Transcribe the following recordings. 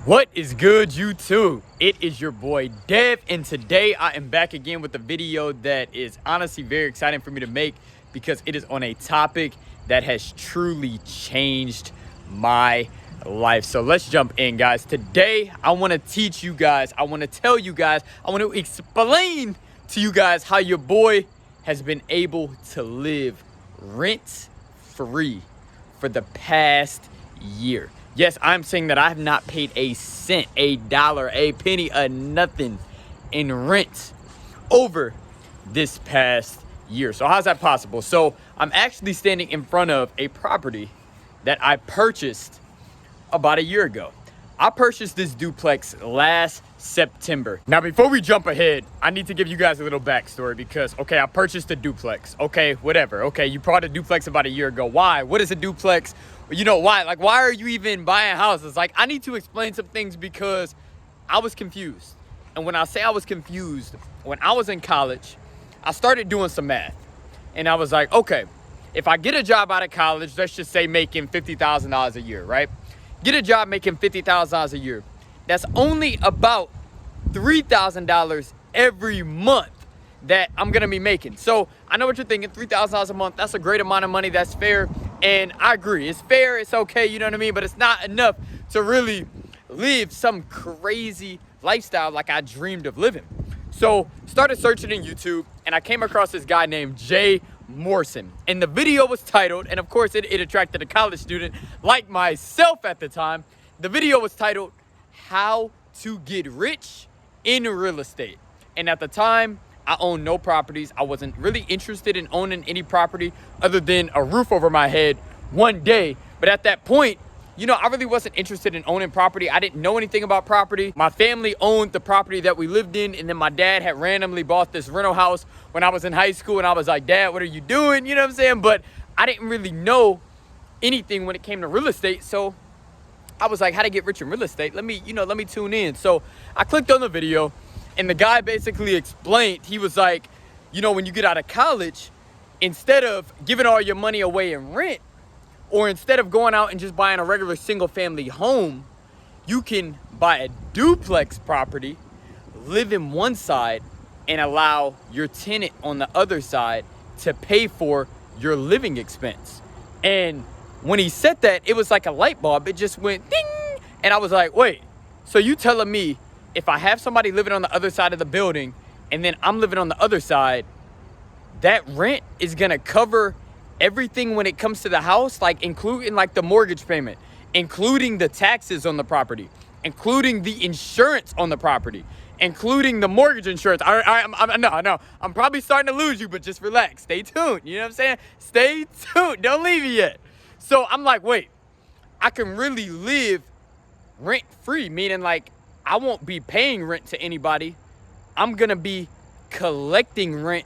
What is good, YouTube? It is your boy Dev, and today I am back again with a video that is honestly very exciting for me to make because it is on a topic that has truly changed my life. So let's jump in, guys. Today I want to teach you guys, I want to tell you guys, I want to explain to you guys how your boy has been able to live rent-free for the past year. Yes, I'm saying that I have not paid a cent, a dollar, a penny, a nothing in rent over this past year. So how's that possible? So I'm actually standing in front of a property that I purchased about a year ago. I purchased this duplex last September. Now, before we jump ahead, I need to give you guys a little backstory because, okay, I purchased a duplex. Okay, whatever. Okay, you bought a duplex about a year ago. Why? What is a duplex? You know, why? Like, why are you even buying houses? Like, I need to explain some things because I was confused. And when I say I was confused, when I was in college, I started doing some math. And I was like, okay, if I get a job out of college, let's just say making $50,000 a year, right? Get a job making $50,000 a year. That's only about $3,000 every month that I'm gonna be making. So I know what you're thinking, $3,000 a month, that's a great amount of money, that's fair. And I agree, it's fair, it's okay, you know what I mean? But it's not enough to really live some crazy lifestyle like I dreamed of living. So started searching in YouTube and I came across this guy named Jay Morrison, and the video was titled, and of course it attracted a college student like myself at the time. The video was titled, How to Get Rich in Real Estate. And at the time, I owned no properties. I wasn't really interested in owning any property other than a roof over my head one day. But at that point, you know, I really wasn't interested in owning property. I didn't know anything about property. My family owned the property that we lived in, and then my dad had randomly bought this rental house when I was in high school, and I was like, Dad, what are you doing? You know what I'm saying? But I didn't really know anything when it came to real estate. So I was like, how to get rich in real estate? Let me tune in. So I clicked on the video, and the guy basically explained, he was like, you know, when you get out of college, instead of giving all your money away in rent, or instead of going out and just buying a regular single family home, you can buy a duplex property, live in one side, and allow your tenant on the other side to pay for your living expense. And when he said that, it was like a light bulb. It just went ding. And I was like, wait, so you telling me if I have somebody living on the other side of the building and then I'm living on the other side, that rent is gonna cover everything when it comes to the house, like including like the mortgage payment, including the taxes on the property, including the insurance on the property, including the mortgage insurance. I'm probably starting to lose you, but just relax, stay tuned. You know what I'm saying? Stay tuned, don't leave it yet. So I'm like, wait, I can really live rent free, meaning like I won't be paying rent to anybody. I'm gonna be collecting rent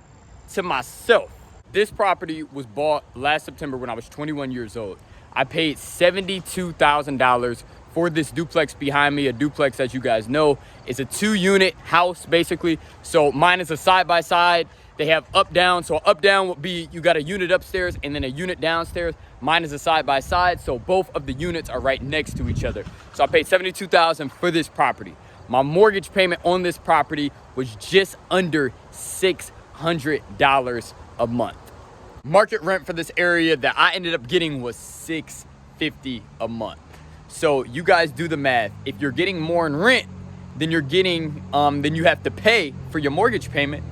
to myself. This property was bought last September when I was 21 years old. I paid $72,000 for this duplex behind me. A duplex, as you guys know, is a 2-unit house, basically. So mine is a side-by-side. They have up-down. So up-down would be, you got a unit upstairs and then a unit downstairs. Mine is a side-by-side, so both of the units are right next to each other. So I paid $72,000 for this property. My mortgage payment on this property was just under $600 a month. Market rent for this area that I ended up getting was $650 a month. So you guys do the math. If you're getting more in rent than you're getting, than you have to pay for your mortgage payment,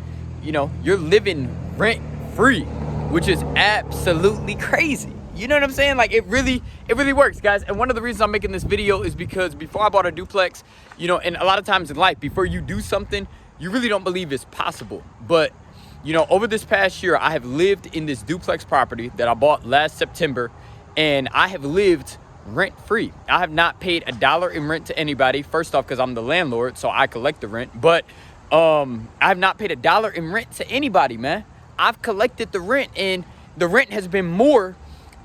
you know, you're living rent free, which is absolutely crazy. You know what I'm saying? Like it really works, guys. And one of the reasons I'm making this video is because before I bought a duplex, you know, and a lot of times in life, before you do something, you really don't believe it's possible. But you know, over this past year, I have lived in this duplex property that I bought last September, and I have lived rent-free. I have not paid a dollar in rent to anybody. First off, because I'm the landlord, so I collect the rent. But I have not paid a dollar in rent to anybody, man. I've collected the rent, and the rent has been more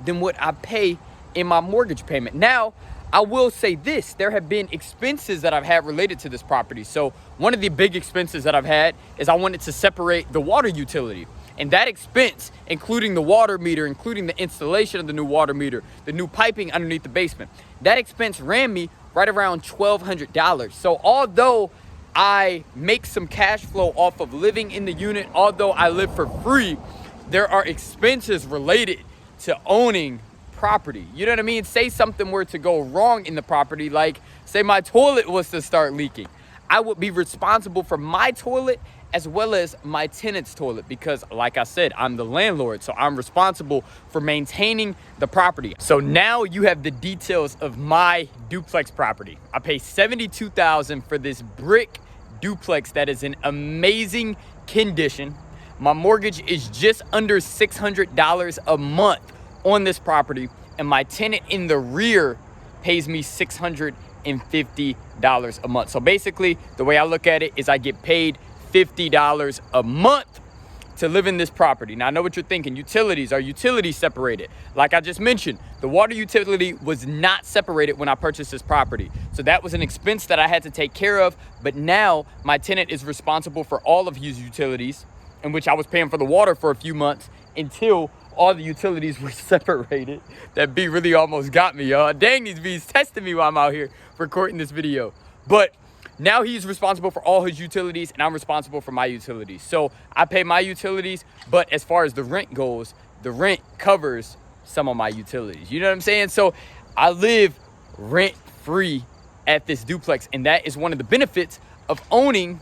than what I pay in my mortgage payment. Now, I will say this, there have been expenses that I've had related to this property. So one of the big expenses that I've had is I wanted to separate the water utility. And that expense, including the water meter, including the installation of the new water meter, the new piping underneath the basement, that expense ran me right around $1,200. So although I make some cash flow off of living in the unit, although I live for free, there are expenses related to owning property. You know what I mean? Say something were to go wrong in the property, like say my toilet was to start leaking. I would be responsible for my toilet as well as my tenant's toilet because, like I said, I'm the landlord, so I'm responsible for maintaining the property. So now you have the details of my duplex property. I pay $72,000 for this brick duplex that is in amazing condition. My mortgage is just under $600 a month on this property, and my tenant in the rear pays me $650 a month. So basically, the way I look at it is I get paid $50 a month to live in this property. Now I know what you're thinking, utilities, are utilities separated? Like I just mentioned, the water utility was not separated when I purchased this property. So that was an expense that I had to take care of, but now my tenant is responsible for all of his utilities, in which I was paying for the water for a few months until all the utilities were separated. That bee really almost got me, y'all. Dang, these bees testing me while I'm out here recording this video. But now he's responsible for all his utilities and I'm responsible for my utilities. So I pay my utilities, but as far as the rent goes, the rent covers some of my utilities. You know what I'm saying? So I live rent free at this duplex, and that is one of the benefits of owning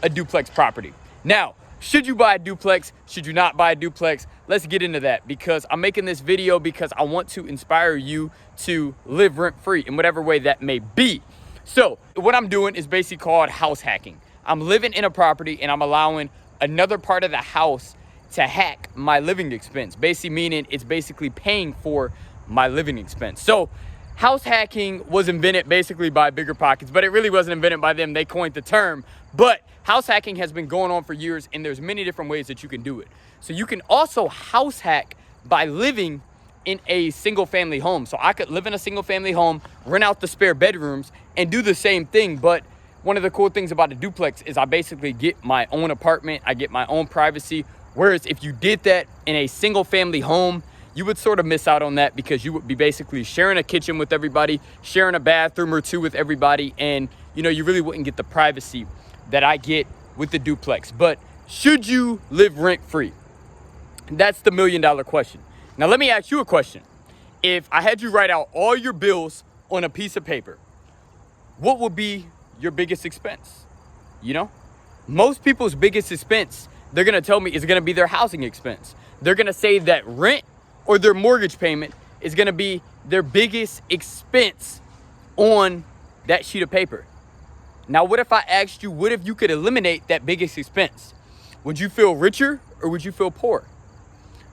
a duplex property. Now, should you buy a duplex? Should you not buy a duplex? Let's get into that, because I'm making this video because I want to inspire you to live rent free in whatever way that may be. So what I'm doing is basically called house hacking. I'm living in a property and I'm allowing another part of the house to hack my living expense. Basically meaning it's basically paying for my living expense. So house hacking was invented basically by Bigger Pockets, but it really wasn't invented by them. They coined the term. But house hacking has been going on for years, and there's many different ways that you can do it. So you can also house hack by living in a single family home. So I could live in a single family home, rent out the spare bedrooms, and do the same thing. But one of the cool things about a duplex is I basically get my own apartment, I get my own privacy. Whereas if you did that in a single family home, you would sort of miss out on that, because you would be basically sharing a kitchen with everybody, sharing a bathroom or two with everybody, and you know, you really wouldn't get the privacy that I get with the duplex. But should you live rent free? That's the $1 million question. Now let me ask you a question. If I had you write out all your bills on a piece of paper, what would be your biggest expense? You know, most people's biggest expense, they're gonna tell me, is gonna be their housing expense. They're gonna say that rent or their mortgage payment is gonna be their biggest expense on that sheet of paper. Now, what if I asked you, what if you could eliminate that biggest expense? Would you feel richer or would you feel poor?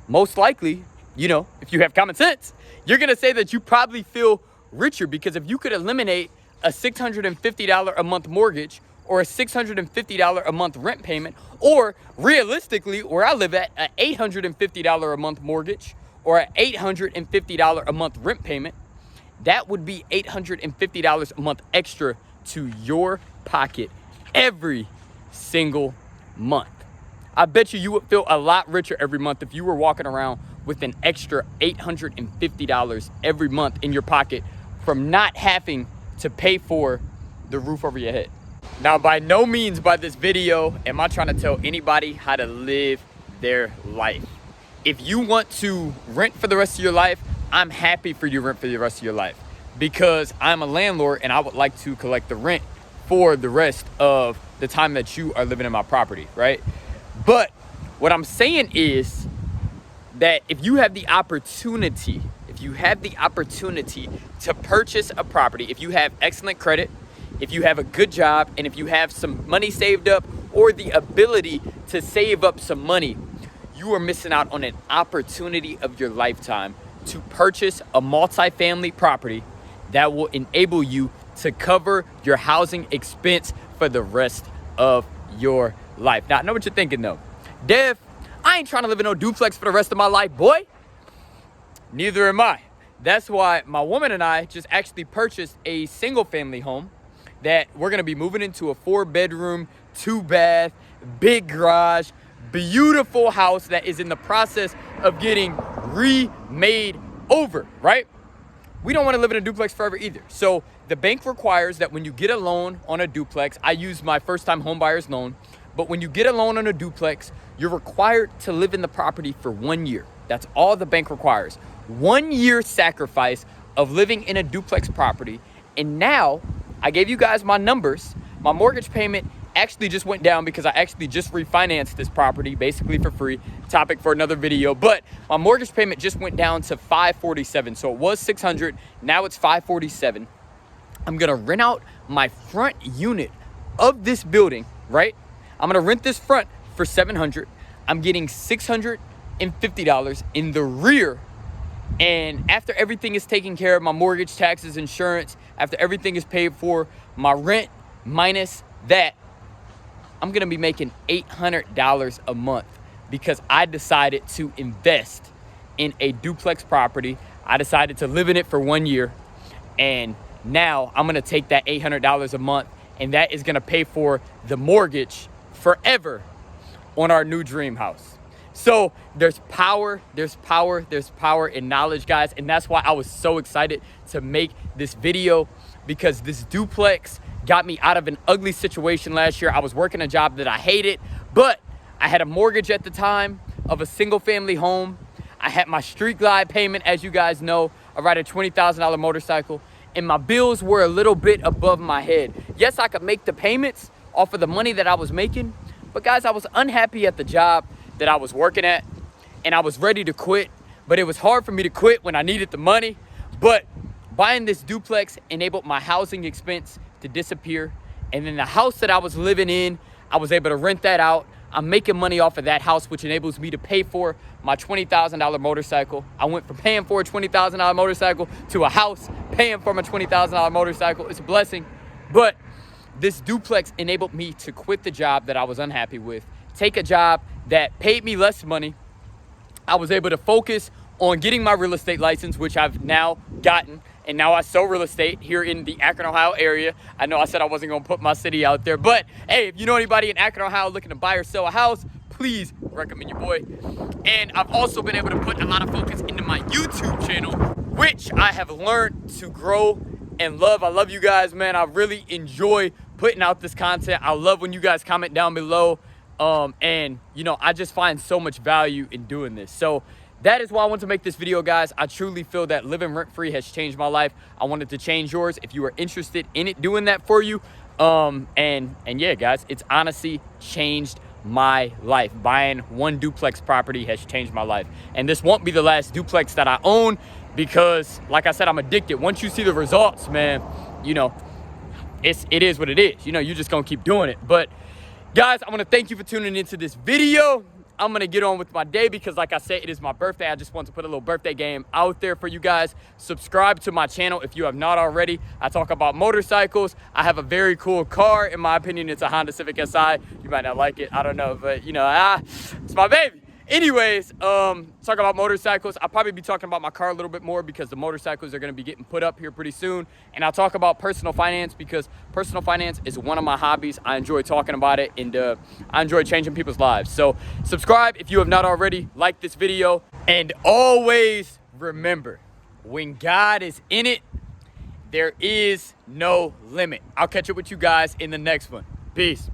Most likely, you know, if you have common sense, you're gonna say that you probably feel richer, because if you could eliminate a $650 a month mortgage or a $650 a month rent payment, or realistically, where I live at, an $850 a month mortgage or an $850 a month rent payment, that would be $850 a month extra to your pocket every single month. I bet you would feel a lot richer every month if you were walking around with an extra $850 every month in your pocket from not having to pay for the roof over your head. Now, by no means by this video am I trying to tell anybody how to live their life. If you want to rent for the rest of your life, I'm happy for you to rent for the rest of your life, because I'm a landlord and I would like to collect the rent for the rest of the time that you are living in my property, right? But what I'm saying is that if you have the opportunity, to purchase a property, if you have excellent credit, if you have a good job, and if you have some money saved up or the ability to save up some money, you are missing out on an opportunity of your lifetime to purchase a multifamily property that will enable you to cover your housing expense for the rest of your life. Now, I know what you're thinking though. Dev, I ain't trying to live in no duplex for the rest of my life, boy. Neither am I. That's why my woman and I just actually purchased a single family home that we're gonna be moving into, a 4-bedroom, 2-bath, big garage, beautiful house that is in the process of getting remade over, right? We don't want to live in a duplex forever either. So the bank requires that when you get a loan on a duplex, I use my first-time homebuyer's loan, but when you get a loan on a duplex, you're required to live in the property for 1 year. That's all the bank requires. 1 year sacrifice of living in a duplex property. And now I gave you guys my numbers. My mortgage payment actually just went down because I actually just refinanced this property basically for free. Topic for another video, but my mortgage payment just went down to $547. So it was $600, now it's $547. I'm gonna rent out my front unit of this building, right? I'm gonna rent this front for $700. I'm getting $650 in the rear. And after everything is taken care of, my mortgage, taxes, insurance, after everything is paid for, my rent minus that, I'm gonna be making $800 a month because I decided to invest in a duplex property. I decided to live in it for 1 year. And now I'm gonna take that $800 a month, and that is gonna pay for the mortgage forever on our new dream house. So there's power in knowledge, guys. And that's why I was so excited to make this video, because this duplex got me out of an ugly situation last year. I was working a job that I hated, but I had a mortgage at the time of a single family home. I had my street glide payment, as you guys know. I ride a $20,000 motorcycle, and my bills were a little bit above my head. Yes, I could make the payments off of the money that I was making, but guys, I was unhappy at the job that I was working at, and I was ready to quit, but it was hard for me to quit when I needed the money. But buying this duplex enabled my housing expense to disappear, and then the house that I was living in, I was able to rent that out. I'm making money off of that house, which enables me to pay for my $20,000 motorcycle. I went from paying for a $20,000 motorcycle to a house paying for my $20,000 motorcycle. It's a blessing. But this duplex enabled me to quit the job that I was unhappy with, take a job that paid me less money. I was able to focus on getting my real estate license, which I've now gotten. And now I sell real estate here in the Akron, Ohio area. I know I said I wasn't gonna put my city out there, but hey, if you know anybody in Akron, Ohio looking to buy or sell a house, please recommend your boy. And I've also been able to put a lot of focus into my YouTube channel, which I have learned to grow and love. I love you guys, man. I really enjoy putting out this content. I love when you guys comment down below. And you know, I just find so much value in doing this. So that is why I want to make this video, guys. I truly feel that living rent-free has changed my life. I wanted to change yours if you are interested in it doing that for you. And yeah, guys, it's honestly changed my life. Buying one duplex property has changed my life. And this won't be the last duplex that I own because, like I said, I'm addicted. Once you see the results, man, you know, it is what it is. You know, you're just gonna keep doing it. But guys, I want to thank you for tuning into this video. I'm going to get on with my day because, like I said, it is my birthday. I just want to put a little birthday game out there for you guys. Subscribe to my channel if you have not already. I talk about motorcycles. I have a very cool car. In my opinion, it's a Honda Civic Si. You might not like it. I don't know. But, you know, it's my baby. Anyways, talk about motorcycles. I'll probably be talking about my car a little bit more because the motorcycles are going to be getting put up here pretty soon. And I'll talk about personal finance because personal finance is one of my hobbies. I enjoy talking about it, and I enjoy changing people's lives. So subscribe if you have not already. Like this video. And always remember, when God is in it, there is no limit. I'll catch up with you guys in the next one. Peace.